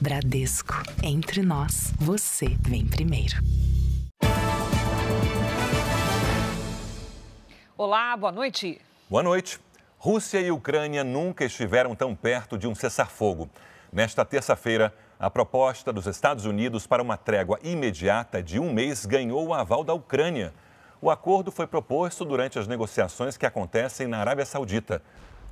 Bradesco. Entre nós, você vem primeiro. Olá, boa noite. Boa noite. Rússia e Ucrânia nunca estiveram tão perto de um cessar-fogo. Nesta terça-feira, a proposta dos Estados Unidos para uma trégua imediata de um mês ganhou o aval da Ucrânia. O acordo foi proposto durante as negociações que acontecem na Arábia Saudita.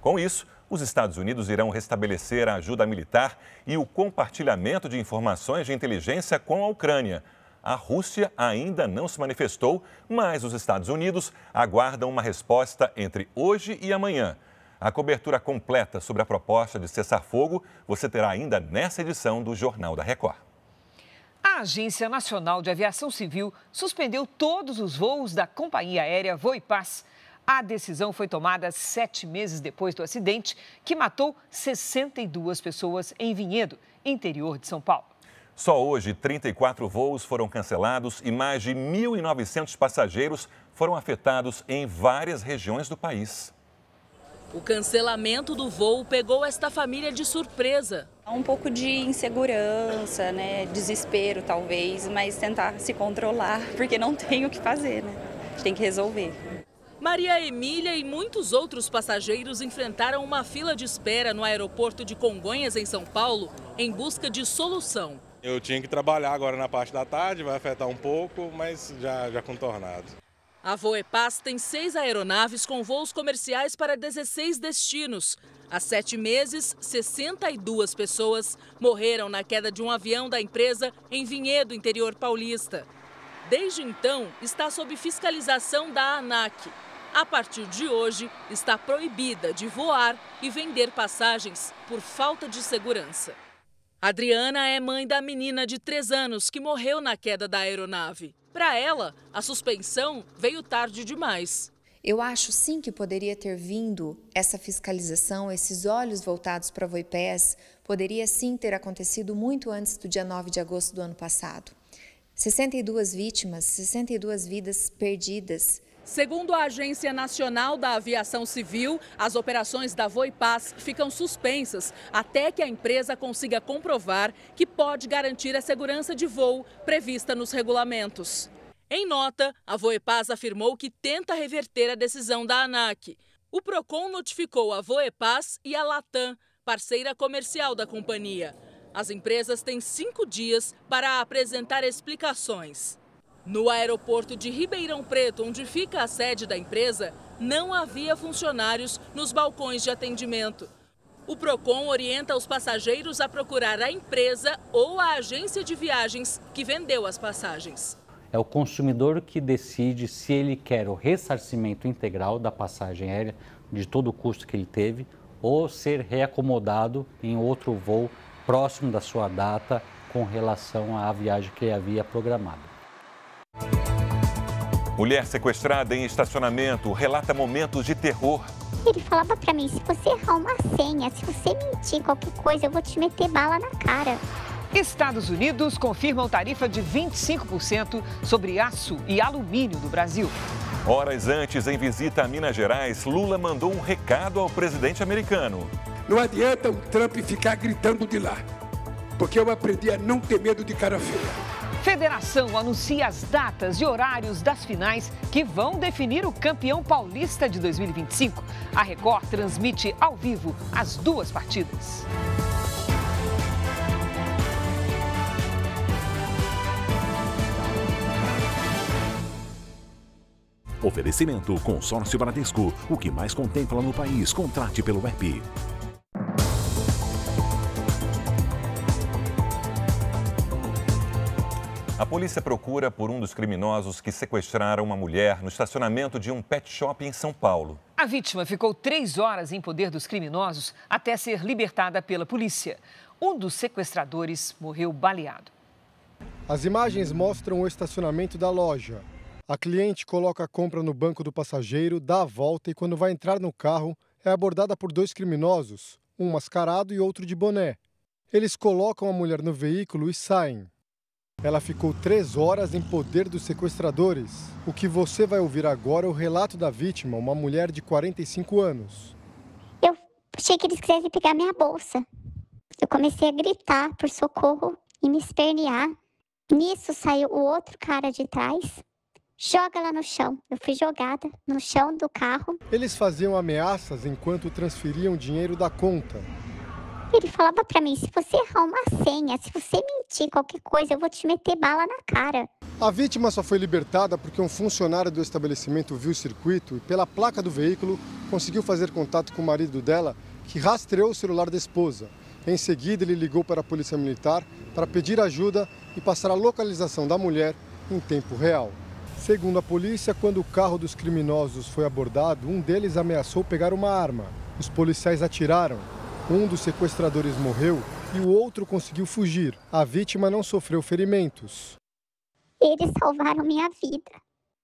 Com isso, os Estados Unidos irão restabelecer a ajuda militar e o compartilhamento de informações de inteligência com a Ucrânia. A Rússia ainda não se manifestou, mas os Estados Unidos aguardam uma resposta entre hoje e amanhã. A cobertura completa sobre a proposta de cessar-fogo você terá ainda nessa edição do Jornal da Record. A Agência Nacional de Aviação Civil suspendeu todos os voos da companhia aérea Voipaz. A decisão foi tomada 7 meses depois do acidente que matou 62 pessoas em Vinhedo, interior de São Paulo. Só hoje, 34 voos foram cancelados e mais de 1.900 passageiros foram afetados em várias regiões do país. O cancelamento do voo pegou esta família de surpresa. Um pouco de insegurança, né? Desespero talvez, mas tentar se controlar, porque não tem o que fazer, né? A gente tem que resolver. Maria Emília e muitos outros passageiros enfrentaram uma fila de espera no aeroporto de Congonhas, em São Paulo, em busca de solução. Eu tinha que trabalhar agora na parte da tarde, vai afetar um pouco, mas já contornado. A Voepaz tem 6 aeronaves com voos comerciais para 16 destinos. Há 7 meses, 62 pessoas morreram na queda de um avião da empresa em Vinhedo, interior paulista. Desde então, está sob fiscalização da ANAC. A partir de hoje, está proibida de voar e vender passagens por falta de segurança. Adriana é mãe da menina de 3 anos que morreu na queda da aeronave. Para ela, a suspensão veio tarde demais. Eu acho sim que poderia ter vindo essa fiscalização, esses olhos voltados para a Voipaz, poderia sim ter acontecido muito antes do dia 9 de agosto do ano passado. 62 vítimas, 62 vidas perdidas. Segundo a Agência Nacional da Aviação Civil, as operações da Voipaz ficam suspensas até que a empresa consiga comprovar que pode garantir a segurança de voo prevista nos regulamentos. Em nota, a Voepaz afirmou que tenta reverter a decisão da ANAC. O Procon notificou a Voepaz e a Latam, parceira comercial da companhia. As empresas têm 5 dias para apresentar explicações. No aeroporto de Ribeirão Preto, onde fica a sede da empresa, não havia funcionários nos balcões de atendimento. O Procon orienta os passageiros a procurar a empresa ou a agência de viagens que vendeu as passagens. É o consumidor que decide se ele quer o ressarcimento integral da passagem aérea, de todo o custo que ele teve, ou ser reacomodado em outro voo próximo da sua data com relação à viagem que ele havia programado. Mulher sequestrada em estacionamento relata momentos de terror. Ele falava pra mim, se você errar uma senha, se você mentir qualquer coisa, eu vou te meter bala na cara. Estados Unidos confirmam tarifa de 25% sobre aço e alumínio do Brasil. Horas antes, em visita a Minas Gerais, Lula mandou um recado ao presidente americano. Não adianta o Trump ficar gritando de lá, porque eu aprendi a não ter medo de cara feia. Federação anuncia as datas e horários das finais que vão definir o campeão paulista de 2025. A Record transmite ao vivo as 2 partidas. Oferecimento Consórcio Bradesco. O que mais contempla no país, contrate pelo app. A polícia procura por um dos criminosos que sequestraram uma mulher no estacionamento de um pet shop em São Paulo. A vítima ficou 3 horas em poder dos criminosos até ser libertada pela polícia. Um dos sequestradores morreu baleado. As imagens mostram o estacionamento da loja. A cliente coloca a compra no banco do passageiro, dá a volta e quando vai entrar no carro, é abordada por 2 criminosos, um mascarado e outro de boné. Eles colocam a mulher no veículo e saem. Ela ficou 3 horas em poder dos sequestradores. O que você vai ouvir agora é o relato da vítima, uma mulher de 45 anos. Eu achei que eles quisessem pegar minha bolsa. Eu comecei a gritar por socorro e me espernear. Nisso saiu o outro cara de trás. Joga lá no chão. Eu fui jogada no chão do carro. Eles faziam ameaças enquanto transferiam dinheiro da conta. Ele falava pra mim, se você errar uma senha, se você mentir qualquer coisa, eu vou te meter bala na cara. A vítima só foi libertada porque um funcionário do estabelecimento viu o circuito e, pela placa do veículo, conseguiu fazer contato com o marido dela, que rastreou o celular da esposa. Em seguida, ele ligou para a polícia militar para pedir ajuda e passar a localização da mulher em tempo real. Segundo a polícia, quando o carro dos criminosos foi abordado, um deles ameaçou pegar uma arma. Os policiais atiraram. Um dos sequestradores morreu e o outro conseguiu fugir. A vítima não sofreu ferimentos. Eles salvaram minha vida.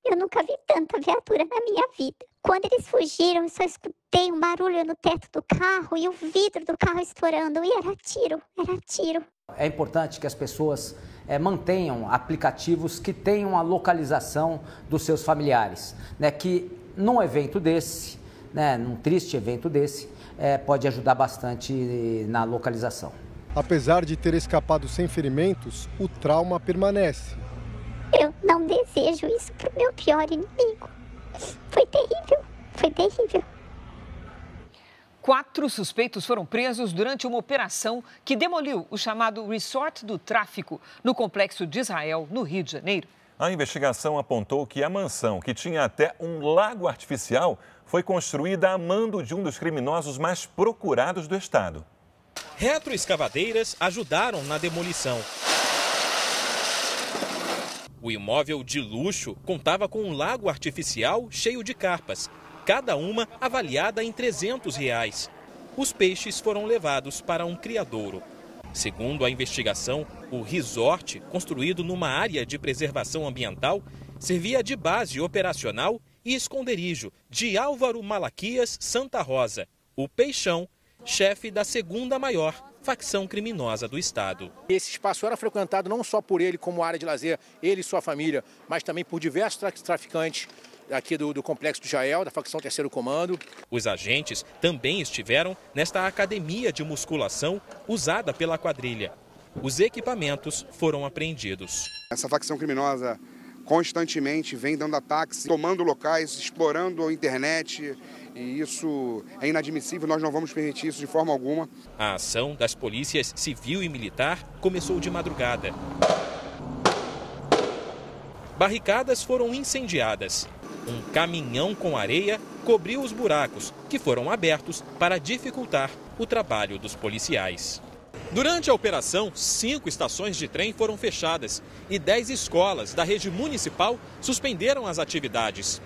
Eu nunca vi tanta viatura na minha vida. Quando eles fugiram, eu só escutei um barulho no teto do carro e o vidro do carro estourando. E era tiro, era tiro. É importante que as pessoas mantenham aplicativos que tenham a localização dos seus familiares, né? Que num evento desse, né, num triste evento desse, pode ajudar bastante na localização. Apesar de ter escapado sem ferimentos, o trauma permanece. Eu não desejo isso para o meu pior inimigo. Foi terrível, foi terrível. 4 suspeitos foram presos durante uma operação que demoliu o chamado Resort do Tráfico, no Complexo de Israel, no Rio de Janeiro. A investigação apontou que a mansão, que tinha até um lago artificial, foi construída a mando de um dos criminosos mais procurados do estado. Retroescavadeiras ajudaram na demolição. O imóvel de luxo contava com um lago artificial cheio de carpas, cada uma avaliada em R$300. Os peixes foram levados para um criadouro. Segundo a investigação, o resort, construído numa área de preservação ambiental, servia de base operacional e esconderijo de Álvaro Malaquias Santa Rosa, o Peixão, chefe da segunda maior facção criminosa do estado. Esse espaço era frequentado não só por ele como área de lazer, ele e sua família, mas também por diversos traficantes aqui do Complexo do Israel, da facção Terceiro Comando. Os agentes também estiveram nesta academia de musculação usada pela quadrilha. Os equipamentos foram apreendidos. Essa facção criminosa constantemente vem dando ataques, tomando locais, explorando a internet, e isso é inadmissível, nós não vamos permitir isso de forma alguma. A ação das polícias civil e militar começou de madrugada. Barricadas foram incendiadas. Um caminhão com areia cobriu os buracos, que foram abertos para dificultar o trabalho dos policiais. Durante a operação, 5 estações de trem foram fechadas e 10 escolas da rede municipal suspenderam as atividades.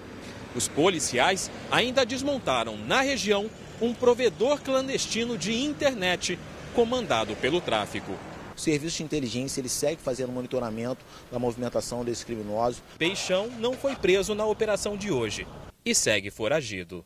Os policiais ainda desmontaram na região um provedor clandestino de internet comandado pelo tráfico. O serviço de inteligência ele segue fazendo monitoramento da movimentação desses criminosos. Peixão não foi preso na operação de hoje e segue foragido.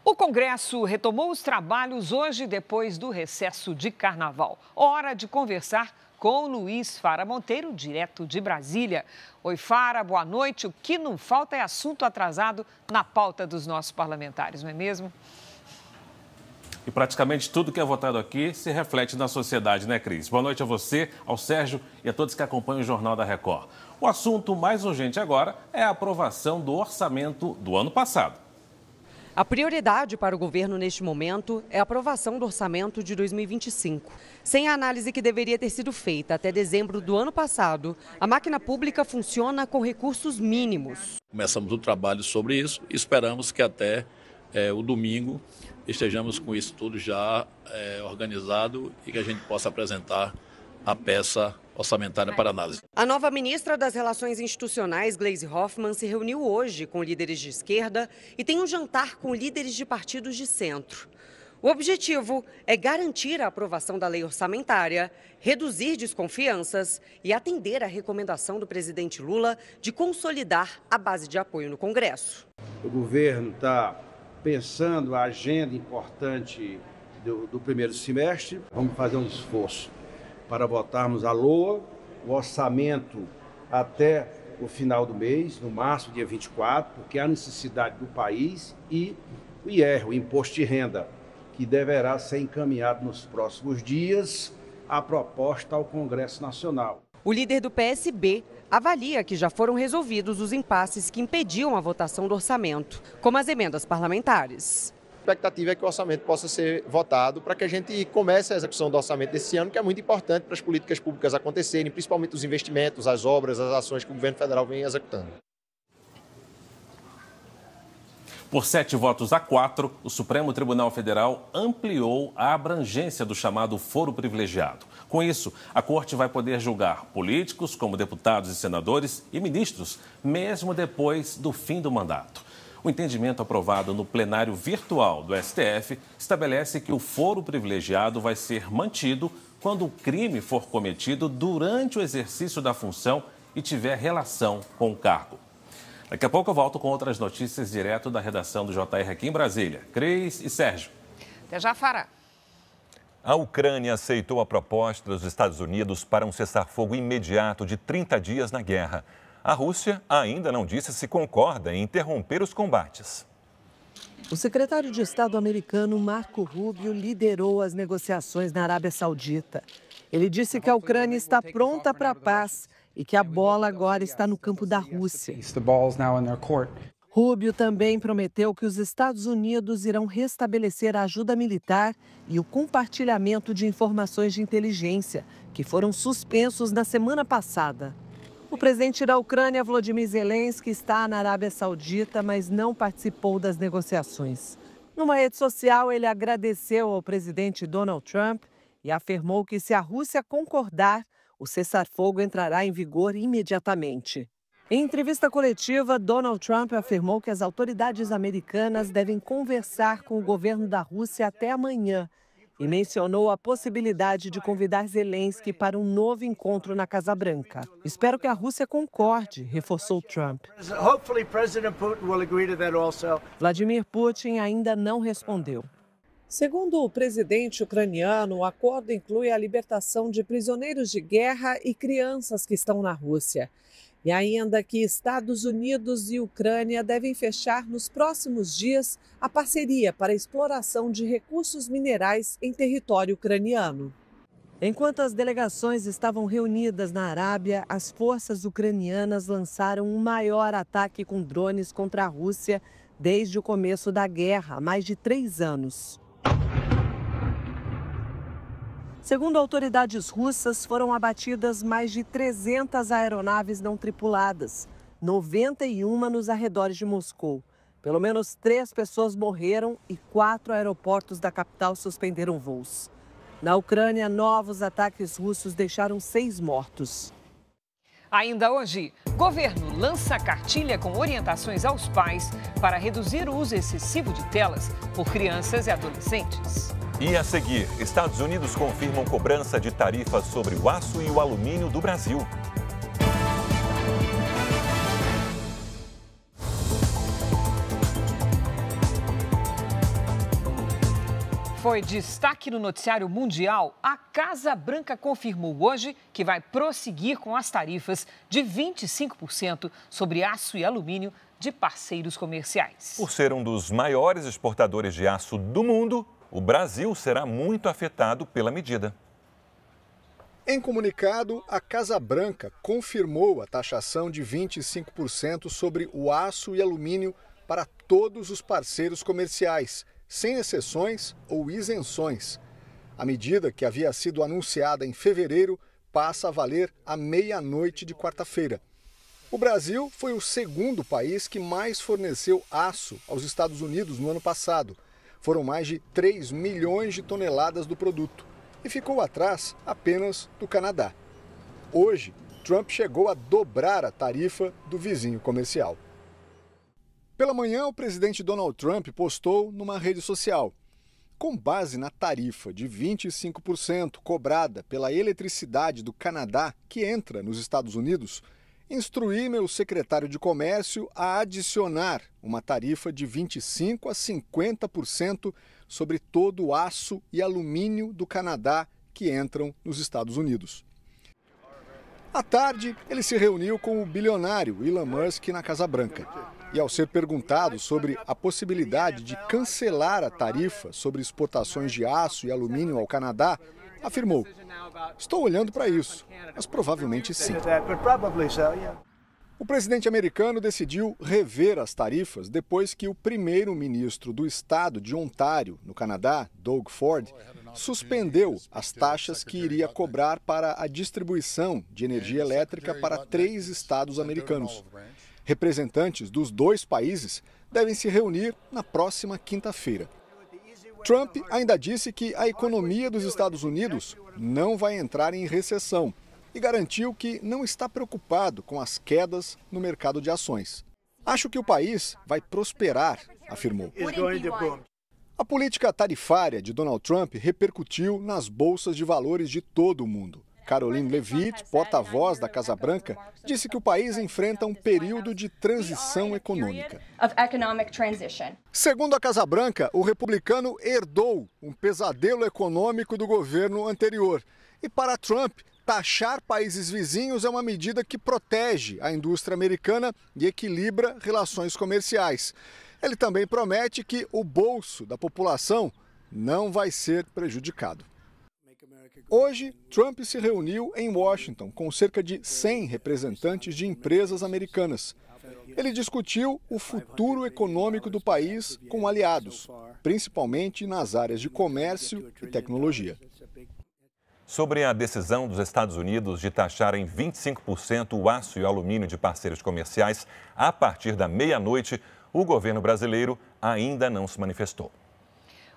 O Congresso retomou os trabalhos hoje, depois do recesso de carnaval. Hora de conversar com Luiz Fara Monteiro, direto de Brasília. Oi, Fara, boa noite. O que não falta é assunto atrasado na pauta dos nossos parlamentares, não é mesmo? E praticamente tudo que é votado aqui se reflete na sociedade, né, Cris? Boa noite a você, ao Sérgio e a todos que acompanham o Jornal da Record. O assunto mais urgente agora é a aprovação do orçamento do ano passado. A prioridade para o governo neste momento é a aprovação do orçamento de 2025. Sem a análise que deveria ter sido feita até dezembro do ano passado, a máquina pública funciona com recursos mínimos. Começamos o trabalho sobre isso e esperamos que até o domingo estejamos com isso tudo já organizado e que a gente possa apresentar a peça orçamentária para análise. A nova ministra das Relações Institucionais, Gleisi Hoffmann, se reuniu hoje com líderes de esquerda e tem um jantar com líderes de partidos de centro. O objetivo é garantir a aprovação da lei orçamentária, reduzir desconfianças e atender à recomendação do presidente Lula de consolidar a base de apoio no Congresso. O governo está pensando a agenda importante do primeiro semestre. Vamos fazer um esforço para votarmos a LOA, o orçamento até o final do mês, no máximo dia 24, porque há necessidade do país, e o IR, o Imposto de Renda, que deverá ser encaminhado nos próximos dias a proposta ao Congresso Nacional. O líder do PSB avalia que já foram resolvidos os impasses que impediam a votação do orçamento, como as emendas parlamentares. A expectativa é que o orçamento possa ser votado para que a gente comece a execução do orçamento desse ano, que é muito importante para as políticas públicas acontecerem, principalmente os investimentos, as obras, as ações que o governo federal vem executando. Por 7 votos a 4, o Supremo Tribunal Federal ampliou a abrangência do chamado foro privilegiado. Com isso, a Corte vai poder julgar políticos, como deputados e senadores, e ministros, mesmo depois do fim do mandato. O entendimento aprovado no plenário virtual do STF estabelece que o foro privilegiado vai ser mantido quando o crime for cometido durante o exercício da função e tiver relação com o cargo. Daqui a pouco eu volto com outras notícias direto da redação do JR aqui em Brasília. Cris e Sérgio. Até já, Fará. A Ucrânia aceitou a proposta dos Estados Unidos para um cessar-fogo imediato de 30 dias na guerra. A Rússia ainda não disse se concorda em interromper os combates. O secretário de Estado americano Marco Rubio liderou as negociações na Arábia Saudita. Ele disse que a Ucrânia está pronta para a paz e que a bola agora está no campo da Rússia. Rubio também prometeu que os Estados Unidos irão restabelecer a ajuda militar e o compartilhamento de informações de inteligência, que foram suspensos na semana passada. O presidente da Ucrânia, Volodymyr Zelensky, está na Arábia Saudita, mas não participou das negociações. Numa rede social, ele agradeceu ao presidente Donald Trump e afirmou que, se a Rússia concordar, o cessar-fogo entrará em vigor imediatamente. Em entrevista coletiva, Donald Trump afirmou que as autoridades americanas devem conversar com o governo da Rússia até amanhã e mencionou a possibilidade de convidar Zelensky para um novo encontro na Casa Branca. Espero que a Rússia concorde, reforçou Trump. Vladimir Putin ainda não respondeu. Segundo o presidente ucraniano, o acordo inclui a libertação de prisioneiros de guerra e crianças que estão na Rússia. E ainda que Estados Unidos e Ucrânia devem fechar nos próximos dias a parceria para a exploração de recursos minerais em território ucraniano. Enquanto as delegações estavam reunidas na Arábia, as forças ucranianas lançaram o maior ataque com drones contra a Rússia desde o começo da guerra, há mais de 3 anos. Segundo autoridades russas, foram abatidas mais de 300 aeronaves não tripuladas, 91 nos arredores de Moscou. Pelo menos 3 pessoas morreram e 4 aeroportos da capital suspenderam voos. Na Ucrânia, novos ataques russos deixaram 6 mortos. Ainda hoje, governo lança cartilha com orientações aos pais para reduzir o uso excessivo de telas por crianças e adolescentes. E a seguir, Estados Unidos confirmam cobrança de tarifas sobre o aço e o alumínio do Brasil. Foi destaque no noticiário mundial. A Casa Branca confirmou hoje que vai prosseguir com as tarifas de 25% sobre aço e alumínio de parceiros comerciais. Por ser um dos maiores exportadores de aço do mundo, o Brasil será muito afetado pela medida. Em comunicado, a Casa Branca confirmou a taxação de 25% sobre o aço e alumínio para todos os parceiros comerciais, sem exceções ou isenções. A medida, que havia sido anunciada em fevereiro, passa a valer à meia-noite de quarta-feira. O Brasil foi o segundo país que mais forneceu aço aos Estados Unidos no ano passado. Foram mais de 3 milhões de toneladas do produto e ficou atrás apenas do Canadá. Hoje, Trump chegou a dobrar a tarifa do vizinho comercial. Pela manhã, o presidente Donald Trump postou numa rede social: com base na tarifa de 25% cobrada pela eletricidade do Canadá que entra nos Estados Unidos, instruí meu secretário de Comércio a adicionar uma tarifa de 25% a 50% sobre todo o aço e alumínio do Canadá que entram nos Estados Unidos. À tarde, ele se reuniu com o bilionário Elon Musk na Casa Branca. E ao ser perguntado sobre a possibilidade de cancelar a tarifa sobre exportações de aço e alumínio ao Canadá, afirmou: "Estou olhando para isso, mas provavelmente sim." O presidente americano decidiu rever as tarifas depois que o primeiro-ministro do estado de Ontário, no Canadá, Doug Ford, suspendeu as taxas que iria cobrar para a distribuição de energia elétrica para 3 estados americanos. Representantes dos 2 países devem se reunir na próxima quinta-feira. Trump ainda disse que a economia dos Estados Unidos não vai entrar em recessão e garantiu que não está preocupado com as quedas no mercado de ações. "Acho que o país vai prosperar", afirmou. A política tarifária de Donald Trump repercutiu nas bolsas de valores de todo o mundo. Caroline Leavitt, porta-voz da Casa Branca, disse que o país enfrenta um período de transição econômica. Segundo a Casa Branca, o republicano herdou um pesadelo econômico do governo anterior. E para Trump, taxar países vizinhos é uma medida que protege a indústria americana e equilibra relações comerciais. Ele também promete que o bolso da população não vai ser prejudicado. Hoje, Trump se reuniu em Washington com cerca de 100 representantes de empresas americanas. Ele discutiu o futuro econômico do país com aliados, principalmente nas áreas de comércio e tecnologia. Sobre a decisão dos Estados Unidos de taxar em 25% o aço e o alumínio de parceiros comerciais a partir da meia-noite, o governo brasileiro ainda não se manifestou.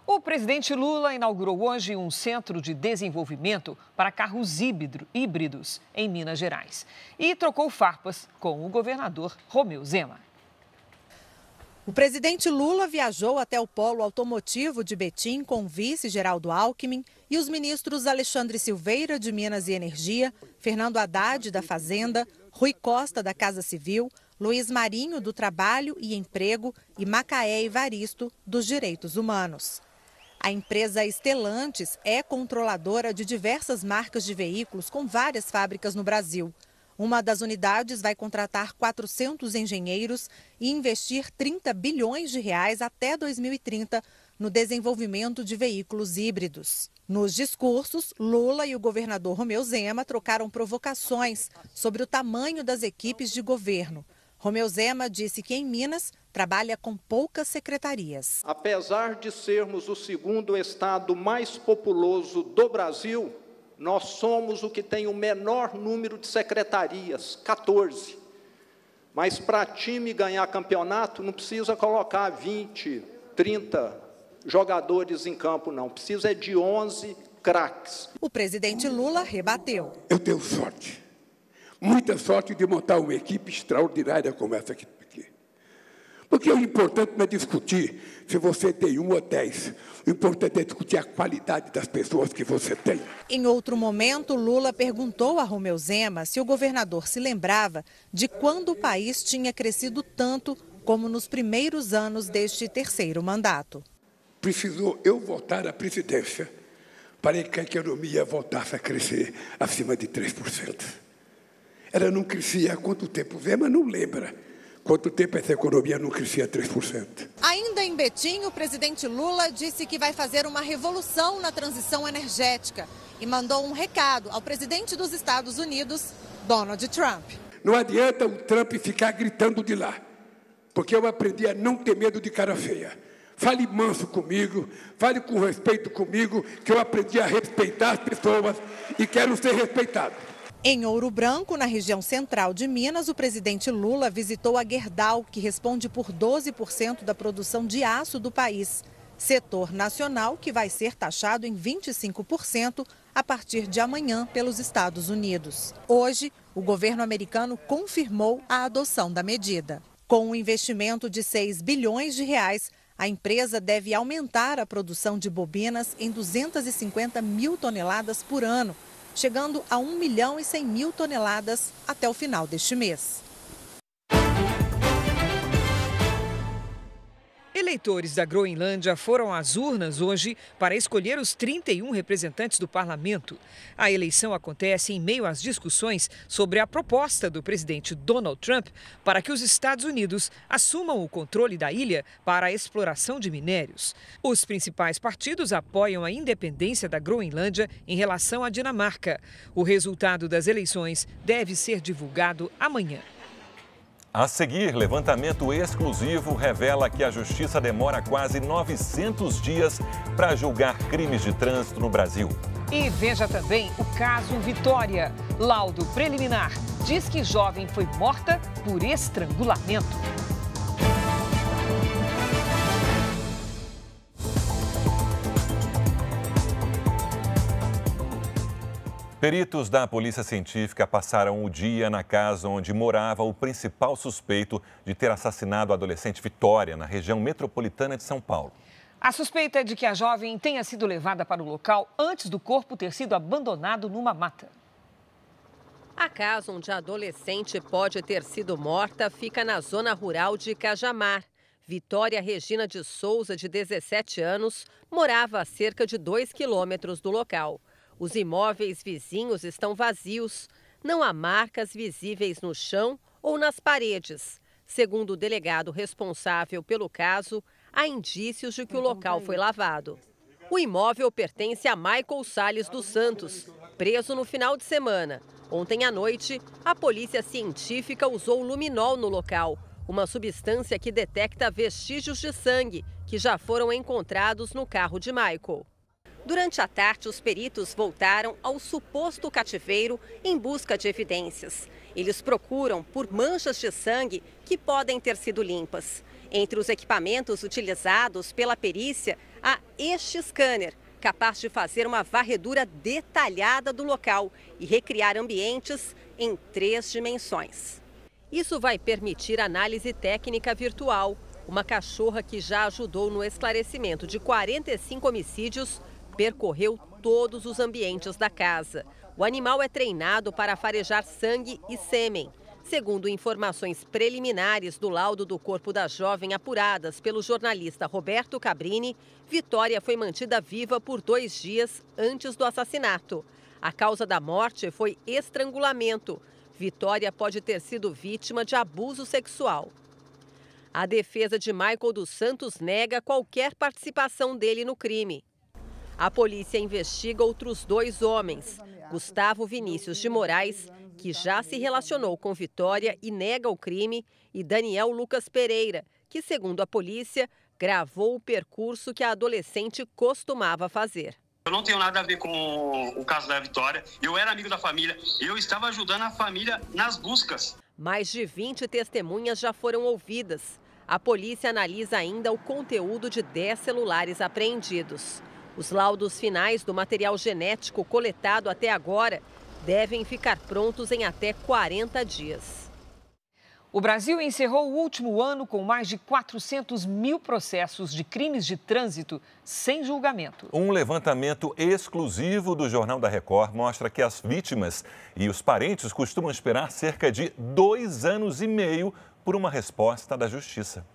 O presidente Lula inaugurou hoje um centro de desenvolvimento para carros híbridos em Minas Gerais e trocou farpas com o governador Romeu Zema. O presidente Lula viajou até o polo automotivo de Betim com o vice Geraldo Alckmin e os ministros Alexandre Silveira, de Minas e Energia, Fernando Haddad, da Fazenda, Rui Costa, da Casa Civil, Luiz Marinho, do Trabalho e Emprego e Macaé Evaristo, dos Direitos Humanos. A empresa Stellantis é controladora de diversas marcas de veículos com várias fábricas no Brasil. Uma das unidades vai contratar 400 engenheiros e investir 30 bilhões de reais até 2030 no desenvolvimento de veículos híbridos. Nos discursos, Lula e o governador Romeu Zema trocaram provocações sobre o tamanho das equipes de governo. Romeu Zema disse que em Minas trabalha com poucas secretarias. Apesar de sermos o segundo estado mais populoso do Brasil, nós somos o que tem o menor número de secretarias, 14. Mas para time ganhar campeonato não precisa colocar 20, 30 jogadores em campo, não. Precisa de 11 craques. O presidente Lula rebateu. Eu tenho sorte, muita sorte de montar uma equipe extraordinária como essa aqui. Porque o importante não é discutir se você tem 1 ou 10. O importante é discutir a qualidade das pessoas que você tem. Em outro momento, Lula perguntou a Romeu Zema se o governador se lembrava de quando o país tinha crescido tanto como nos primeiros anos deste terceiro mandato. Precisou eu voltar à presidência para que a economia voltasse a crescer acima de 3%. Ela não crescia há quanto tempo? Zema não lembra. Quanto tempo essa economia não crescia 3%? Ainda em Betim, o presidente Lula disse que vai fazer uma revolução na transição energética e mandou um recado ao presidente dos Estados Unidos, Donald Trump. Não adianta o Trump ficar gritando de lá, porque eu aprendi a não ter medo de cara feia. Fale manso comigo, fale com respeito comigo, que eu aprendi a respeitar as pessoas e quero ser respeitado. Em Ouro Branco, na região central de Minas, o presidente Lula visitou a Gerdau, que responde por 12% da produção de aço do país. Setor nacional que vai ser taxado em 25% a partir de amanhã pelos Estados Unidos. Hoje, o governo americano confirmou a adoção da medida. Com um investimento de 6 bilhões de reais, a empresa deve aumentar a produção de bobinas em 250 mil toneladas por ano, chegando a 1.100.000 toneladas até o final deste mês. Eleitores da Groenlândia foram às urnas hoje para escolher os 31 representantes do parlamento. A eleição acontece em meio às discussões sobre a proposta do presidente Donald Trump para que os Estados Unidos assumam o controle da ilha para a exploração de minérios. Os principais partidos apoiam a independência da Groenlândia em relação à Dinamarca. O resultado das eleições deve ser divulgado amanhã. A seguir, levantamento exclusivo revela que a Justiça demora quase 900 dias para julgar crimes de trânsito no Brasil. E veja também o caso Vitória. Laudo preliminar diz que jovem foi morta por estrangulamento. Peritos da Polícia Científica passaram o dia na casa onde morava o principal suspeito de ter assassinado a adolescente Vitória, na região metropolitana de São Paulo. A suspeita é de que a jovem tenha sido levada para o local antes do corpo ter sido abandonado numa mata. A casa onde a adolescente pode ter sido morta fica na zona rural de Cajamar. Vitória Regina de Souza, de 17 anos, morava a cerca de 2 quilômetros do local. Os imóveis vizinhos estão vazios. Não há marcas visíveis no chão ou nas paredes. Segundo o delegado responsável pelo caso, há indícios de que o local foi lavado. O imóvel pertence a Michael Salles dos Santos, preso no final de semana. Ontem à noite, a polícia científica usou luminol no local, uma substância que detecta vestígios de sangue que já foram encontrados no carro de Michael. Durante a tarde, os peritos voltaram ao suposto cativeiro em busca de evidências. Eles procuram por manchas de sangue que podem ter sido limpas. Entre os equipamentos utilizados pela perícia, há este scanner, capaz de fazer uma varredura detalhada do local e recriar ambientes em 3 dimensões. Isso vai permitir análise técnica virtual. Uma cachorra que já ajudou no esclarecimento de 45 homicídios percorreu todos os ambientes da casa. O animal é treinado para farejar sangue e sêmen. Segundo informações preliminares do laudo do corpo da jovem apuradas pelo jornalista Roberto Cabrini, Vitória foi mantida viva por 2 dias antes do assassinato. A causa da morte foi estrangulamento. Vitória pode ter sido vítima de abuso sexual. A defesa de Michael dos Santos nega qualquer participação dele no crime. A polícia investiga outros 2 homens, Gustavo Vinícius de Moraes, que já se relacionou com Vitória e nega o crime, e Daniel Lucas Pereira, que, segundo a polícia, gravou o percurso que a adolescente costumava fazer. Eu não tenho nada a ver com o caso da Vitória, eu era amigo da família, eu estava ajudando a família nas buscas. Mais de 20 testemunhas já foram ouvidas. A polícia analisa ainda o conteúdo de 10 celulares apreendidos. Os laudos finais do material genético coletado até agora devem ficar prontos em até 40 dias. O Brasil encerrou o último ano com mais de 400 mil processos de crimes de trânsito sem julgamento. Um levantamento exclusivo do Jornal da Record mostra que as vítimas e os parentes costumam esperar cerca de 2 anos e meio por uma resposta da Justiça.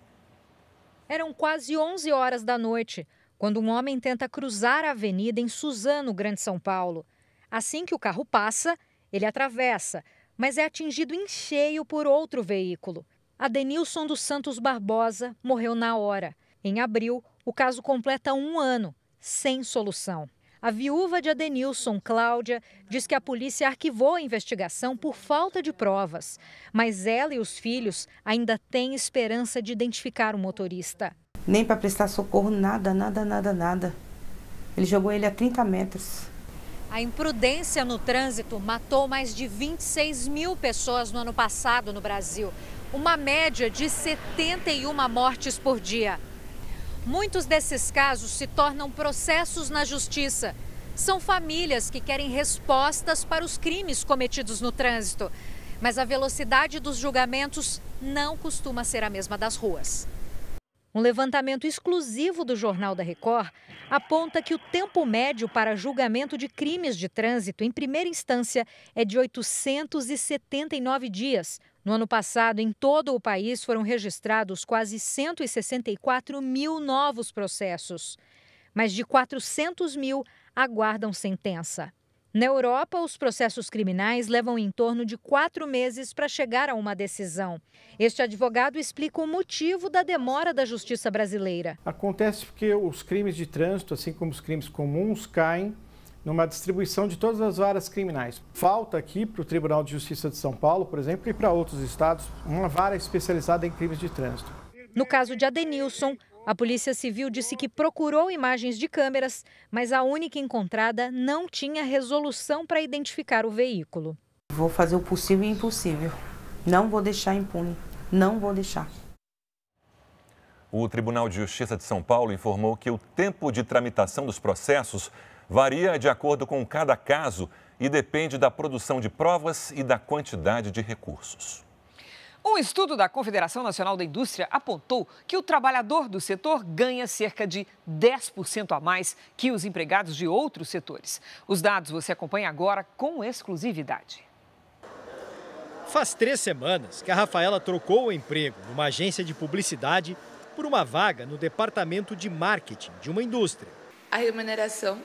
Eram quase 11 horas da noite, quando um homem tenta cruzar a avenida em Suzano, Grande São Paulo. Assim que o carro passa, ele atravessa, mas é atingido em cheio por outro veículo. Adenilson dos Santos Barbosa morreu na hora. Em abril, o caso completa 1 ano, sem solução. A viúva de Adenilson, Cláudia, diz que a polícia arquivou a investigação por falta de provas, mas ela e os filhos ainda têm esperança de identificar o motorista. Nem para prestar socorro, nada. Ele jogou ele a 30 metros. A imprudência no trânsito matou mais de 26 mil pessoas no ano passado no Brasil. Uma média de 71 mortes por dia. Muitos desses casos se tornam processos na justiça. São famílias que querem respostas para os crimes cometidos no trânsito. Mas a velocidade dos julgamentos não costuma ser a mesma das ruas. Um levantamento exclusivo do Jornal da Record aponta que o tempo médio para julgamento de crimes de trânsito em primeira instância é de 879 dias, No ano passado, em todo o país, foram registrados quase 164 mil novos processos. Mais de 400 mil aguardam sentença. Na Europa, os processos criminais levam em torno de 4 meses para chegar a uma decisão. Este advogado explica o motivo da demora da justiça brasileira. Acontece porque os crimes de trânsito, assim como os crimes comuns, caem numa distribuição de todas as varas criminais. Falta aqui para o Tribunal de Justiça de São Paulo, por exemplo, e para outros estados, uma vara especializada em crimes de trânsito. No caso de Adenilson, a Polícia Civil disse que procurou imagens de câmeras, mas a única encontrada não tinha resolução para identificar o veículo. Vou fazer o possível e o impossível. Não vou deixar impune. Não vou deixar. O Tribunal de Justiça de São Paulo informou que o tempo de tramitação dos processos varia de acordo com cada caso e depende da produção de provas e da quantidade de recursos. Um estudo da Confederação Nacional da Indústria apontou que o trabalhador do setor ganha cerca de 10% a mais que os empregados de outros setores. Os dados você acompanha agora com exclusividade. Faz 3 semanas que a Rafaela trocou o emprego numa agência de publicidade por uma vaga no departamento de marketing de uma indústria. A remuneração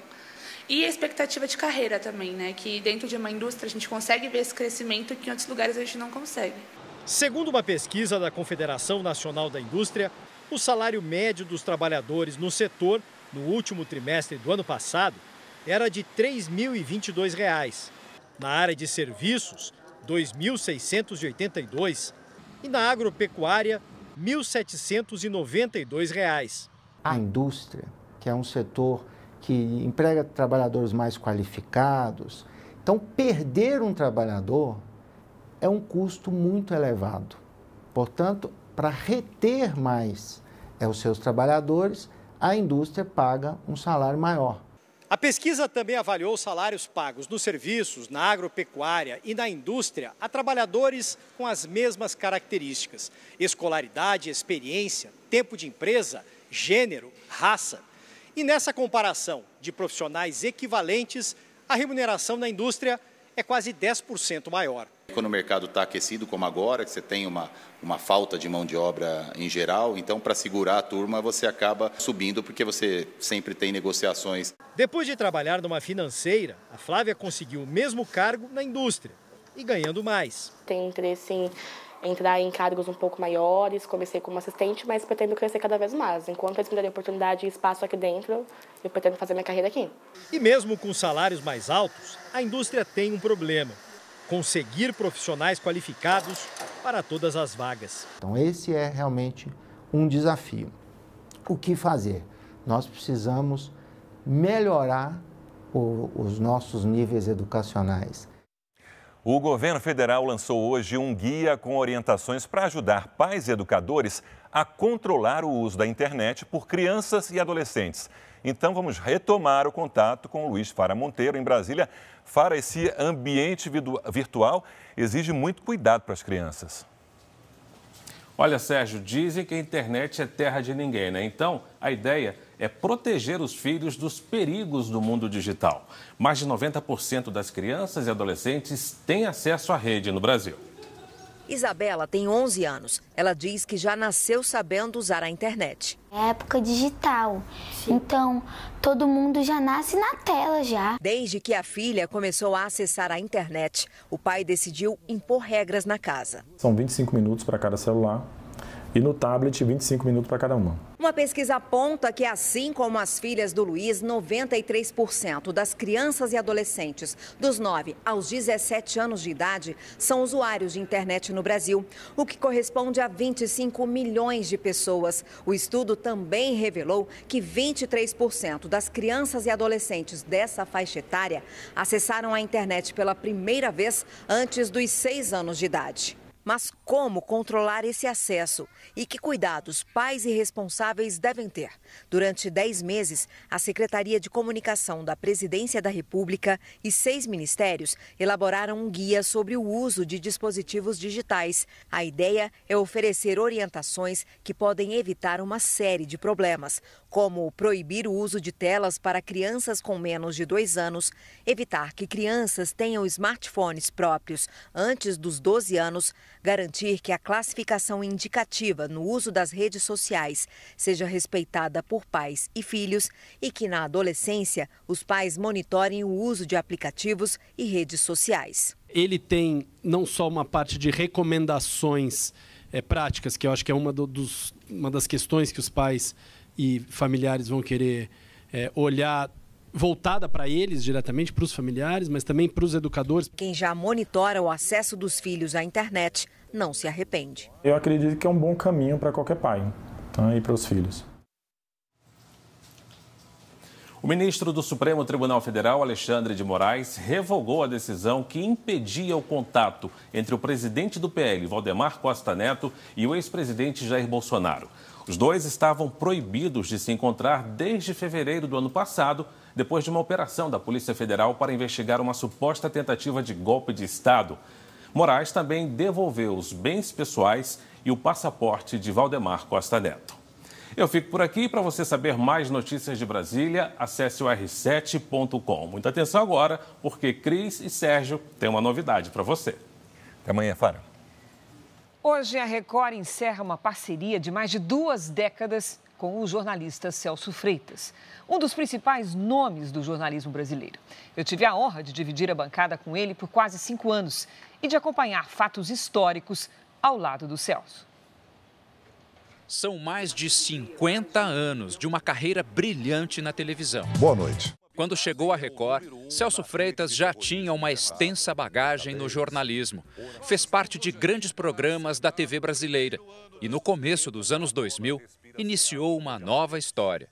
e a expectativa de carreira também, né? Que dentro de uma indústria a gente consegue ver esse crescimento que em outros lugares a gente não consegue. Segundo uma pesquisa da Confederação Nacional da Indústria, o salário médio dos trabalhadores no setor, no último trimestre do ano passado, era de R$ 3.022. Na área de serviços, R$ 2.682. E na agropecuária, R$ 1.792. A indústria, que é um setor que emprega trabalhadores mais qualificados, então perder um trabalhador é um custo muito elevado. Portanto, para reter mais os seus trabalhadores, a indústria paga um salário maior. A pesquisa também avaliou os salários pagos nos serviços, na agropecuária e na indústria a trabalhadores com as mesmas características: escolaridade, experiência, tempo de empresa, gênero, raça. E nessa comparação de profissionais equivalentes, a remuneração na indústria é quase 10% maior. Quando o mercado está aquecido, como agora, que você tem uma falta de mão de obra em geral, então para segurar a turma você acaba subindo porque você sempre tem negociações. Depois de trabalhar numa financeira, a Flávia conseguiu o mesmo cargo na indústria e ganhando mais. Tenho interesse em entrar em cargos um pouco maiores, comecei como assistente, mas pretendo crescer cada vez mais. Enquanto eles me derem oportunidade e espaço aqui dentro, eu pretendo fazer minha carreira aqui. E mesmo com salários mais altos, a indústria tem um problema: conseguir profissionais qualificados para todas as vagas. Então esse é realmente um desafio. O que fazer? Nós precisamos melhorar os nossos níveis educacionais. O governo federal lançou hoje um guia com orientações para ajudar pais e educadores a controlar o uso da internet por crianças e adolescentes. Então vamos retomar o contato com o Luiz Fara Monteiro, em Brasília. Fara, esse ambiente virtual exige muito cuidado para as crianças. Olha, Sérgio, dizem que a internet é terra de ninguém, né? Então, a ideia é proteger os filhos dos perigos do mundo digital. Mais de 90% das crianças e adolescentes têm acesso à rede no Brasil. Isabela tem 11 anos. Ela diz que já nasceu sabendo usar a internet. É época digital, então todo mundo já nasce na tela já. Desde que a filha começou a acessar a internet, o pai decidiu impor regras na casa. São 25 minutos para cada celular e no tablet 25 minutos para cada uma. Uma pesquisa aponta que, assim como as filhas do Luiz, 93% das crianças e adolescentes dos 9 aos 17 anos de idade são usuários de internet no Brasil, o que corresponde a 25 milhões de pessoas. O estudo também revelou que 23% das crianças e adolescentes dessa faixa etária acessaram a internet pela primeira vez antes dos 6 anos de idade. Mas como controlar esse acesso? E que cuidados pais e responsáveis devem ter? Durante 10 meses, a Secretaria de Comunicação da Presidência da República e 6 ministérios elaboraram um guia sobre o uso de dispositivos digitais. A ideia é oferecer orientações que podem evitar uma série de problemas, como proibir o uso de telas para crianças com menos de 2 anos, evitar que crianças tenham smartphones próprios antes dos 12 anos, Garantir que a classificação indicativa no uso das redes sociais seja respeitada por pais e filhos e que na adolescência os pais monitorem o uso de aplicativos e redes sociais. Ele tem não só uma parte de recomendações práticas, que eu acho que é uma das questões que os pais e familiares vão querer olhar, voltada para eles diretamente, para os familiares, mas também para os educadores. Quem já monitora o acesso dos filhos à internet não se arrepende. Eu acredito que é um bom caminho para qualquer pai, tá? E para os filhos. O ministro do Supremo Tribunal Federal, Alexandre de Moraes, revogou a decisão que impedia o contato entre o presidente do PL, Valdemar Costa Neto, e o ex-presidente Jair Bolsonaro. Os dois estavam proibidos de se encontrar desde fevereiro do ano passado, depois de uma operação da Polícia Federal para investigar uma suposta tentativa de golpe de Estado. Moraes também devolveu os bens pessoais e o passaporte de Valdemar Costa Neto. Eu fico por aqui. Para você saber mais notícias de Brasília, acesse o r7.com. Muita atenção agora, porque Cris e Sérgio têm uma novidade para você. Até amanhã, Fara. Hoje, a Record encerra uma parceria de mais de 2 décadas com o jornalista Celso Freitas, um dos principais nomes do jornalismo brasileiro. Eu tive a honra de dividir a bancada com ele por quase 5 anos e de acompanhar fatos históricos ao lado do Celso. São mais de 50 anos de uma carreira brilhante na televisão. Boa noite. Quando chegou à Record, Celso Freitas já tinha uma extensa bagagem no jornalismo. Fez parte de grandes programas da TV brasileira e, no começo dos anos 2000, iniciou uma nova história.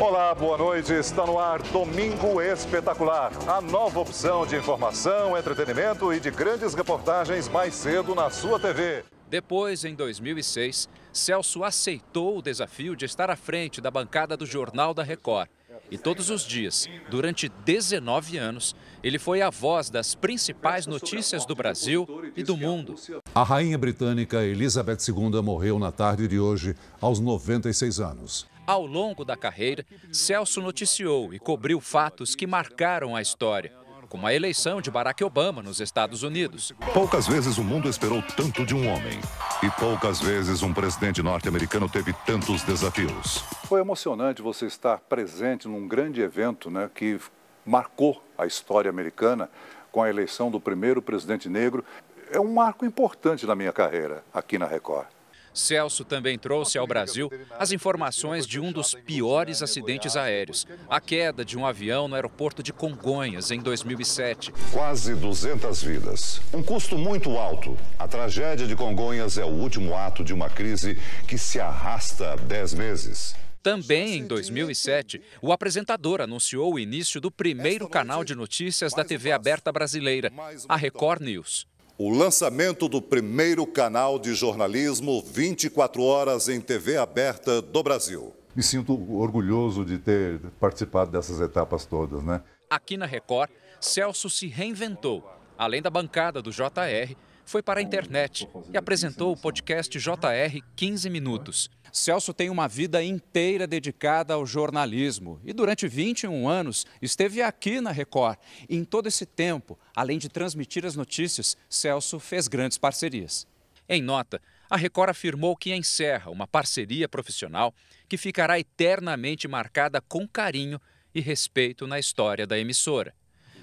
Olá, boa noite. Está no ar Domingo Espetacular. A nova opção de informação, entretenimento e de grandes reportagens mais cedo na sua TV. Depois, em 2006, Celso aceitou o desafio de estar à frente da bancada do Jornal da Record. E todos os dias, durante 19 anos, ele foi a voz das principais notícias do Brasil e do mundo. A rainha britânica Elizabeth II morreu na tarde de hoje, aos 96 anos. Ao longo da carreira, Celso noticiou e cobriu fatos que marcaram a história, como a eleição de Barack Obama nos Estados Unidos. Poucas vezes o mundo esperou tanto de um homem. E poucas vezes um presidente norte-americano teve tantos desafios. Foi emocionante você estar presente num grande evento, né, que marcou a história americana com a eleição do primeiro presidente negro. É um marco importante na minha carreira aqui na Record. Celso também trouxe ao Brasil as informações de um dos piores acidentes aéreos, a queda de um avião no aeroporto de Congonhas, em 2007. Quase 200 vidas. Um custo muito alto. A tragédia de Congonhas é o último ato de uma crise que se arrasta há 10 meses. Também em 2007, o apresentador anunciou o início do primeiro canal de notícias da TV aberta brasileira, a Record News. O lançamento do primeiro canal de jornalismo 24 horas em TV aberta do Brasil. Me sinto orgulhoso de ter participado dessas etapas todas, né? Aqui na Record, Celso se reinventou. Além da bancada do JR, foi para a internet e apresentou o podcast JR 15 Minutos. Celso tem uma vida inteira dedicada ao jornalismo e durante 21 anos esteve aqui na Record. E em todo esse tempo, além de transmitir as notícias, Celso fez grandes parcerias. Em nota, a Record afirmou que encerra uma parceria profissional que ficará eternamente marcada com carinho e respeito na história da emissora.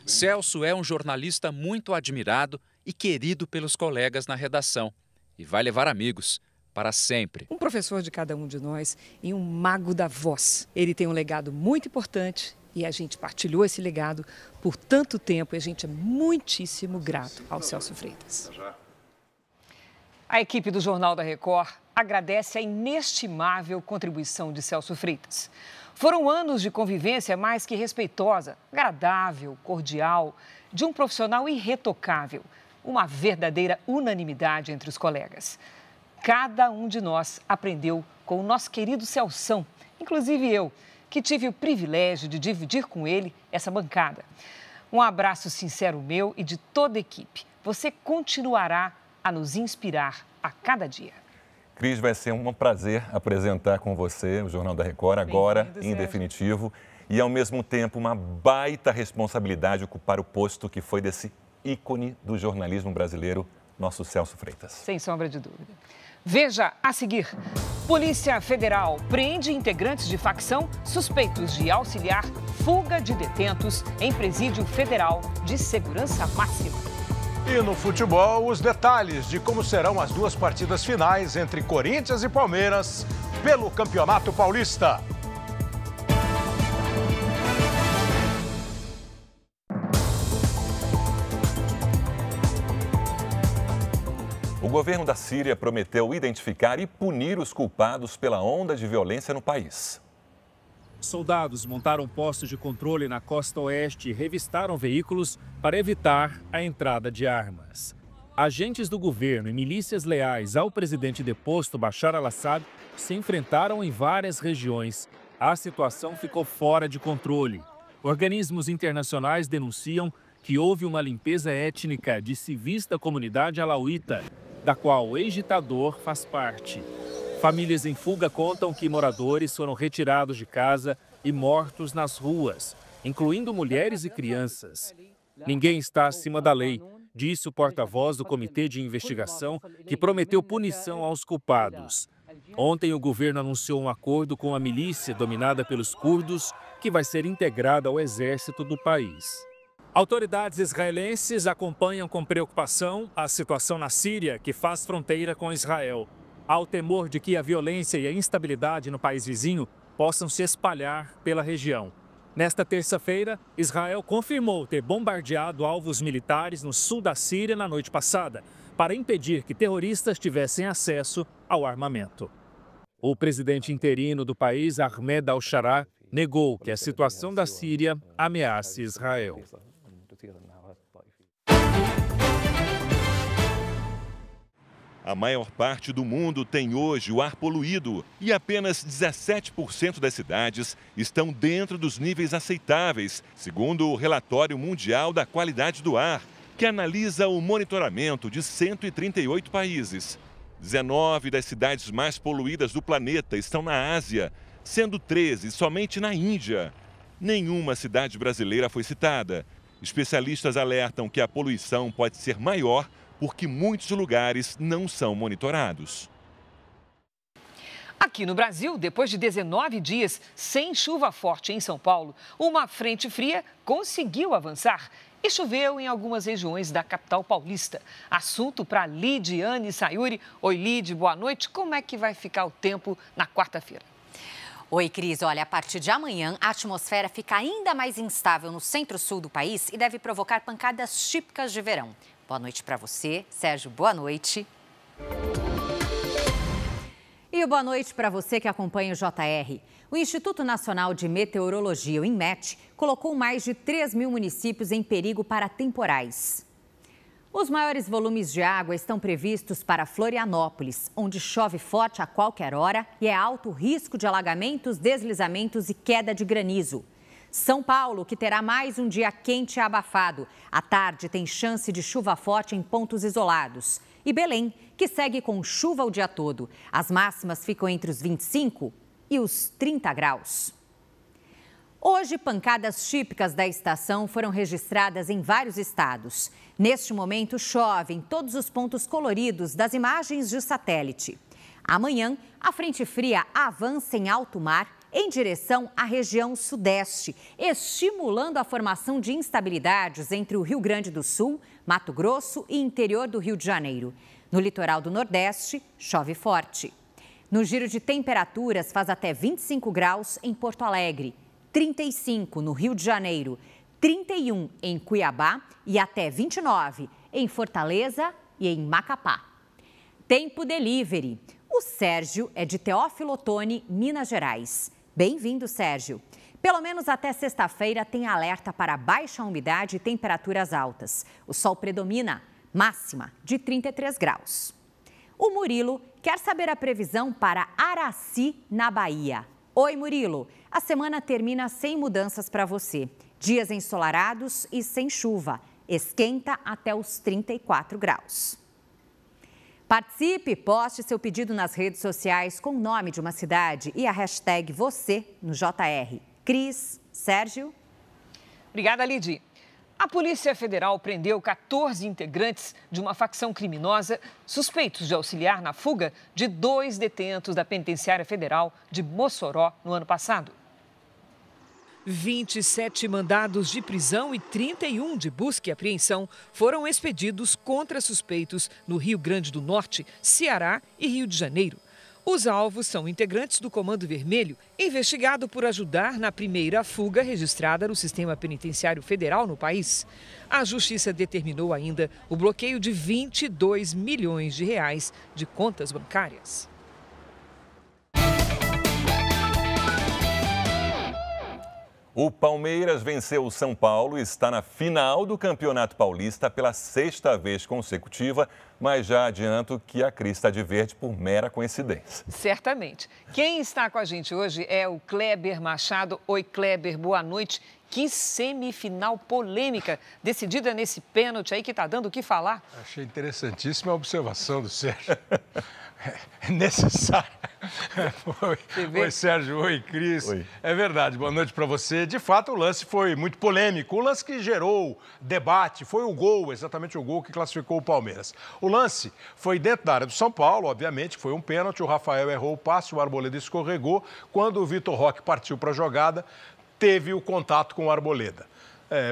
Celso é um jornalista muito admirado e querido pelos colegas na redação e vai levar amigos para sempre. Um professor de cada um de nós e um mago da voz. Ele tem um legado muito importante e a gente partilhou esse legado por tanto tempo e a gente é muitíssimo grato ao Celso Freitas. A equipe do Jornal da Record agradece a inestimável contribuição de Celso Freitas. Foram anos de convivência mais que respeitosa, agradável, cordial, de um profissional irretocável, uma verdadeira unanimidade entre os colegas. Cada um de nós aprendeu com o nosso querido Celção, inclusive eu, que tive o privilégio de dividir com ele essa bancada. Um abraço sincero meu e de toda a equipe. Você continuará a nos inspirar a cada dia. Cris, vai ser um prazer apresentar com você o Jornal da Record, agora em definitivo, e ao mesmo tempo uma baita responsabilidade ocupar o posto que foi desse ícone do jornalismo brasileiro nosso Celso Freitas. Sem sombra de dúvida. Veja a seguir. Polícia Federal prende integrantes de facção suspeitos de auxiliar fuga de detentos em presídio federal de segurança máxima. E no futebol, os detalhes de como serão as duas partidas finais entre Corinthians e Palmeiras pelo Campeonato Paulista. O governo da Síria prometeu identificar e punir os culpados pela onda de violência no país. Soldados montaram postos de controle na costa oeste e revistaram veículos para evitar a entrada de armas. Agentes do governo e milícias leais ao presidente deposto Bashar al-Assad se enfrentaram em várias regiões. A situação ficou fora de controle. Organismos internacionais denunciam que houve uma limpeza étnica de civis da comunidade alauíta, da qual o ex-ditador faz parte. Famílias em fuga contam que moradores foram retirados de casa e mortos nas ruas, incluindo mulheres e crianças. Ninguém está acima da lei, disse o porta-voz do Comitê de Investigação, que prometeu punição aos culpados. Ontem, o governo anunciou um acordo com a milícia dominada pelos curdos, que vai ser integrada ao exército do país. Autoridades israelenses acompanham com preocupação a situação na Síria, que faz fronteira com Israel. Há o temor de que a violência e a instabilidade no país vizinho possam se espalhar pela região. Nesta terça-feira, Israel confirmou ter bombardeado alvos militares no sul da Síria na noite passada, para impedir que terroristas tivessem acesso ao armamento. O presidente interino do país, Ahmed al-Sharaa, negou que a situação da Síria ameace Israel. A maior parte do mundo tem hoje o ar poluído e apenas 17% das cidades estão dentro dos níveis aceitáveis, segundo o Relatório Mundial da Qualidade do Ar, que analisa o monitoramento de 138 países. 19 das cidades mais poluídas do planeta estão na Ásia, sendo 13 somente na Índia. Nenhuma cidade brasileira foi citada. Especialistas alertam que a poluição pode ser maior porque muitos lugares não são monitorados. Aqui no Brasil, depois de 19 dias sem chuva forte em São Paulo, uma frente fria conseguiu avançar e choveu em algumas regiões da capital paulista. Assunto para Lidiane Sayuri. Oi, Lid, boa noite. Como é que vai ficar o tempo na quarta-feira? Oi, Cris. Olha, a partir de amanhã, a atmosfera fica ainda mais instável no centro-sul do país e deve provocar pancadas típicas de verão. Boa noite para você. Sérgio, boa noite. E boa noite para você que acompanha o JR. O Instituto Nacional de Meteorologia, o INMET, colocou mais de 3 mil municípios em perigo para temporais. Os maiores volumes de água estão previstos para Florianópolis, onde chove forte a qualquer hora e é alto risco de alagamentos, deslizamentos e queda de granizo. São Paulo, que terá mais um dia quente e abafado. À tarde tem chance de chuva forte em pontos isolados. E Belém, que segue com chuva o dia todo. As máximas ficam entre os 25 e os 30 graus. Hoje, pancadas típicas da estação foram registradas em vários estados. Neste momento, chove em todos os pontos coloridos das imagens de satélite. Amanhã, a frente fria avança em alto mar em direção à região sudeste, estimulando a formação de instabilidades entre o Rio Grande do Sul, Mato Grosso e interior do Rio de Janeiro. No litoral do Nordeste, chove forte. No giro de temperaturas, faz até 25 graus em Porto Alegre, 35 no Rio de Janeiro, 31 em Cuiabá e até 29 em Fortaleza e em Macapá. Tempo Delivery. O Sérgio é de Teófilo Otoni, Minas Gerais. Bem-vindo, Sérgio. Pelo menos até sexta-feira tem alerta para baixa umidade e temperaturas altas. O sol predomina, máxima de 33 graus. O Murilo quer saber a previsão para Araci, na Bahia. Oi, Murilo. A semana termina sem mudanças para você. Dias ensolarados e sem chuva. Esquenta até os 34 graus. Participe, poste seu pedido nas redes sociais com o nome de uma cidade e a hashtag você no JR. Cris, Sérgio. Obrigada, Lidy. A Polícia Federal prendeu 14 integrantes de uma facção criminosa suspeitos de auxiliar na fuga de 2 detentos da Penitenciária Federal de Mossoró no ano passado. 27 mandados de prisão e 31 de busca e apreensão foram expedidos contra suspeitos no Rio Grande do Norte, Ceará e Rio de Janeiro. Os alvos são integrantes do Comando Vermelho, investigado por ajudar na primeira fuga registrada no sistema penitenciário federal no país. A Justiça determinou ainda o bloqueio de 22 milhões de reais de contas bancárias. O Palmeiras venceu o São Paulo e está na final do Campeonato Paulista pela 6ª vez consecutiva, mas já adianto que a Cris está de verde por mera coincidência. Certamente. Quem está com a gente hoje é o Kleber Machado. Oi, Kleber, boa noite. Que semifinal polêmica, decidida nesse pênalti aí que está dando o que falar. Achei interessantíssima a observação do Sérgio. É necessário. Oi, Sérgio. Oi, Cris. Oi. É verdade. Boa noite para você. De fato, o lance foi muito polêmico. O lance que gerou debate foi o gol, exatamente o gol que classificou o Palmeiras. O lance foi dentro da área do São Paulo, obviamente, foi um pênalti. O Rafael errou o passe, o Arboleda escorregou. Quando o Vitor Roque partiu para a jogada, teve o contato com o Arboleda.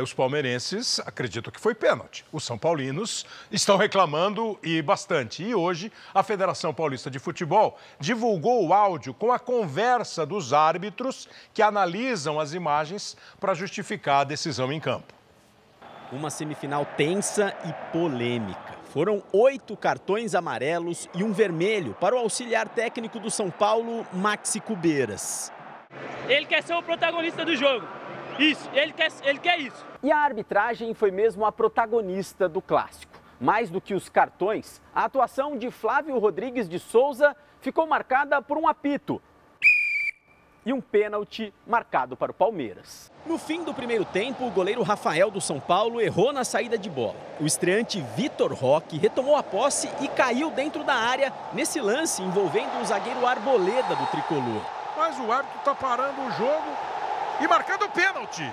Os palmeirenses acreditam que foi pênalti. Os são paulinos estão reclamando e bastante. E hoje, a Federação Paulista de Futebol divulgou o áudio com a conversa dos árbitros que analisam as imagens para justificar a decisão em campo. Uma semifinal tensa e polêmica. Foram 8 cartões amarelos e um vermelho para o auxiliar técnico do São Paulo, Maxi Cubeiras. Ele quer ser o protagonista do jogo. Isso, ele quer isso. E a arbitragem foi mesmo a protagonista do clássico. Mais do que os cartões, a atuação de Flávio Rodrigues de Souza ficou marcada por um apito e um pênalti marcado para o Palmeiras. No fim do primeiro tempo, o goleiro Rafael do São Paulo errou na saída de bola. O estreante Vitor Roque retomou a posse e caiu dentro da área nesse lance envolvendo o zagueiro Arboleda do tricolor. Mas o árbitro está parando o jogo e marcando pênalti.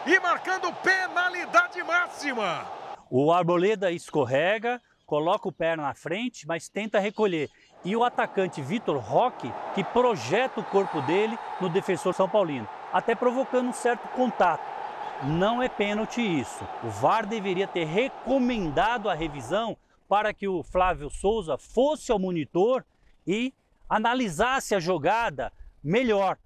E marcando penalidade máxima. O Arboleda escorrega, coloca o pé na frente, mas tenta recolher. E o atacante Vitor Roque, que projeta o corpo dele no defensor são paulino, até provocando um certo contato. Não é pênalti isso. O VAR deveria ter recomendado a revisão para que o Flávio Souza fosse ao monitor e analisasse a jogada melhor.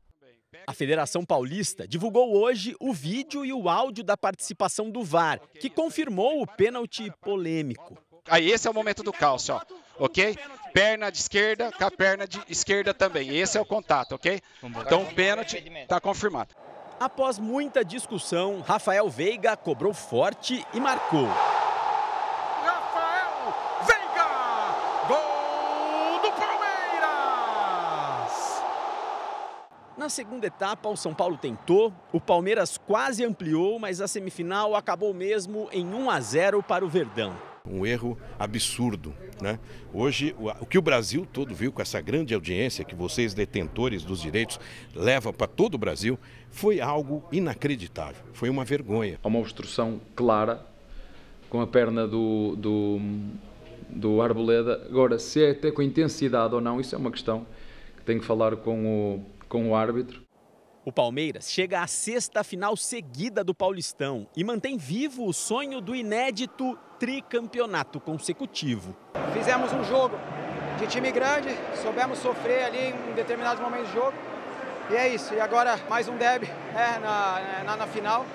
A Federação Paulista divulgou hoje o vídeo e o áudio da participação do VAR, que confirmou o pênalti polêmico. Aí esse é o momento do calço, ó, ok? Perna de esquerda com a perna de esquerda também. Esse é o contato, ok? Então o pênalti está confirmado. Após muita discussão, Rafael Veiga cobrou forte e marcou. Rafael Veiga! Gol do Palmeiras! Na segunda etapa, o São Paulo tentou, o Palmeiras quase ampliou, mas a semifinal acabou mesmo em 1-0 para o Verdão. Um erro absurdo, né? Hoje, o que o Brasil todo viu com essa grande audiência que vocês, detentores dos direitos, levam para todo o Brasil, foi algo inacreditável, foi uma vergonha. Há uma obstrução clara com a perna do Arboleda. Agora, se é até com intensidade ou não, isso é uma questão que tem que falar com o árbitro. O Palmeiras chega à 6ª final seguida do Paulistão e mantém vivo o sonho do inédito tricampeonato consecutivo. Fizemos um jogo de time grande, soubemos sofrer ali em determinados momentos do jogo e é isso. E agora mais um derby na final.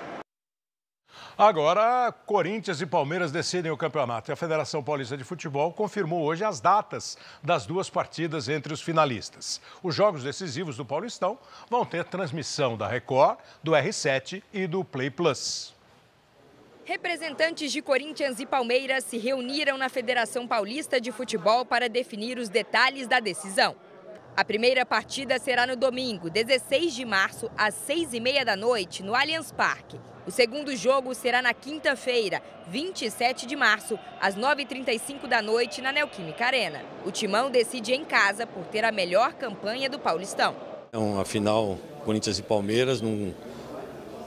Agora, Corinthians e Palmeiras decidem o campeonato. E a Federação Paulista de Futebol confirmou hoje as datas das 2 partidas entre os finalistas. Os jogos decisivos do Paulistão vão ter transmissão da Record, do R7 e do Play Plus. Representantes de Corinthians e Palmeiras se reuniram na Federação Paulista de Futebol para definir os detalhes da decisão. A primeira partida será no domingo, 16 de março, às 6h30 da noite, no Allianz Parque. O segundo jogo será na quinta-feira, 27 de março, às 9h35 da noite, na Neoquímica Arena. O Timão decide em casa por ter a melhor campanha do Paulistão. É uma final Corinthians e Palmeiras,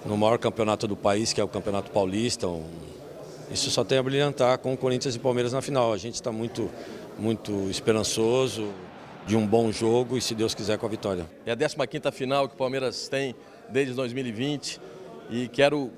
no maior campeonato do país, que é o Campeonato Paulista. Isso só tem a brilhantar com o Corinthians e Palmeiras na final. A gente está muito esperançoso de um bom jogo e, se Deus quiser, com a vitória. É a 15ª final que o Palmeiras tem desde 2020 e quero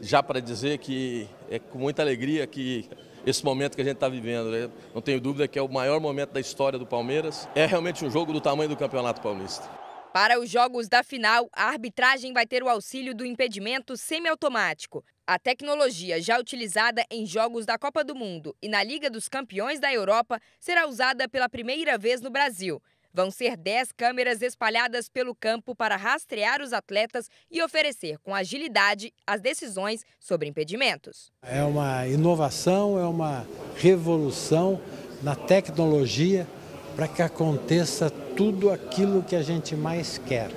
já para dizer que é com muita alegria que esse momento que a gente está vivendo, né? Não tenho dúvida que é o maior momento da história do Palmeiras. É realmente um jogo do tamanho do Campeonato Paulista. Para os jogos da final, a arbitragem vai ter o auxílio do impedimento semiautomático. A tecnologia já utilizada em jogos da Copa do Mundo e na Liga dos Campeões da Europa será usada pela primeira vez no Brasil. Vão ser 10 câmeras espalhadas pelo campo para rastrear os atletas e oferecer com agilidade as decisões sobre impedimentos. É uma inovação, é uma revolução na tecnologia para que aconteça tudo aquilo que a gente mais quer,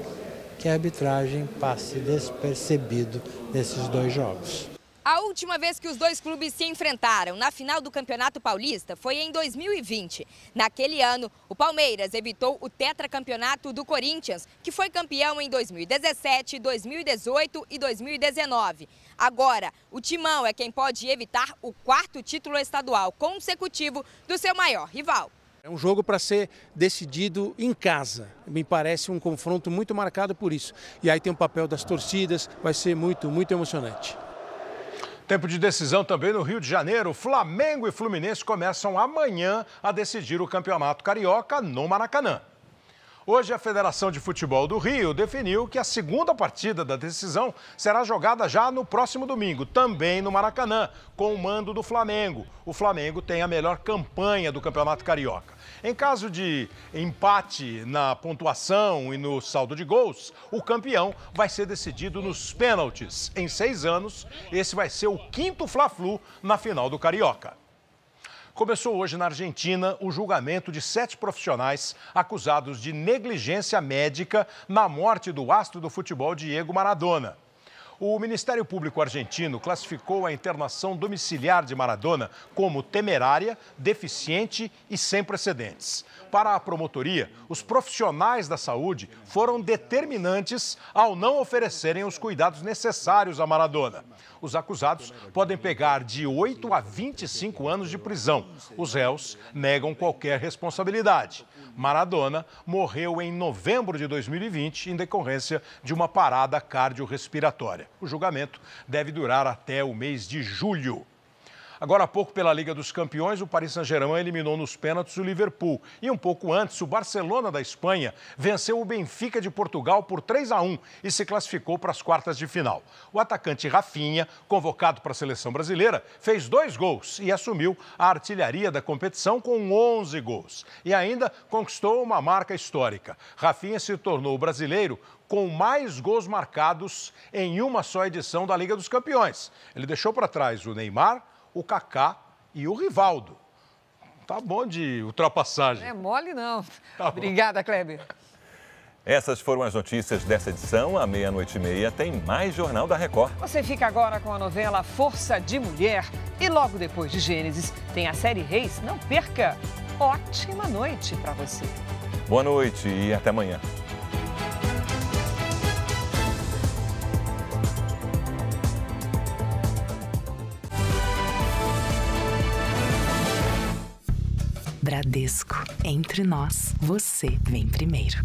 que a arbitragem passe despercebido nesses dois jogos. A última vez que os dois clubes se enfrentaram na final do Campeonato Paulista foi em 2020. Naquele ano, o Palmeiras evitou o tetracampeonato do Corinthians, que foi campeão em 2017, 2018 e 2019. Agora, o Timão é quem pode evitar o 4º título estadual consecutivo do seu maior rival. É um jogo para ser decidido em casa. Me parece um confronto muito marcado por isso. E aí tem o papel das torcidas, vai ser muito emocionante. Tempo de decisão também no Rio de Janeiro. Flamengo e Fluminense começam amanhã a decidir o Campeonato Carioca no Maracanã. Hoje, a Federação de Futebol do Rio definiu que a segunda partida da decisão será jogada já no próximo domingo, também no Maracanã, com o mando do Flamengo. O Flamengo tem a melhor campanha do Campeonato Carioca. Em caso de empate na pontuação e no saldo de gols, o campeão vai ser decidido nos pênaltis. Em 6 anos, esse vai ser o 5º Fla-Flu na final do Carioca. Começou hoje na Argentina o julgamento de 7 profissionais acusados de negligência médica na morte do astro do futebol Diego Maradona. O Ministério Público argentino classificou a internação domiciliar de Maradona como temerária, deficiente e sem precedentes. Para a promotoria, os profissionais da saúde foram determinantes ao não oferecerem os cuidados necessários a Maradona. Os acusados podem pegar de 8 a 25 anos de prisão. Os réus negam qualquer responsabilidade. Maradona morreu em novembro de 2020 em decorrência de uma parada cardiorrespiratória. O julgamento deve durar até o mês de julho. Agora há pouco, pela Liga dos Campeões, o Paris Saint-Germain eliminou nos pênaltis o Liverpool. E um pouco antes, o Barcelona da Espanha venceu o Benfica de Portugal por 3-1 e se classificou para as quartas de final. O atacante Rafinha, convocado para a seleção brasileira, fez 2 gols e assumiu a artilharia da competição com 11 gols. E ainda conquistou uma marca histórica. Rafinha se tornou o brasileiro com mais gols marcados em uma só edição da Liga dos Campeões. Ele deixou para trás o Neymar, o Kaká e o Rivaldo. Tá bom de ultrapassagem. Não é mole, não. Tá. Obrigada, Kleber. Essas foram as notícias dessa edição. À 00:30 tem mais Jornal da Record. Você fica agora com a novela Força de Mulher. E logo depois de Gênesis, tem a série Reis. Não perca. Ótima noite para você. Boa noite e até amanhã. Bradesco. Entre nós, você vem primeiro.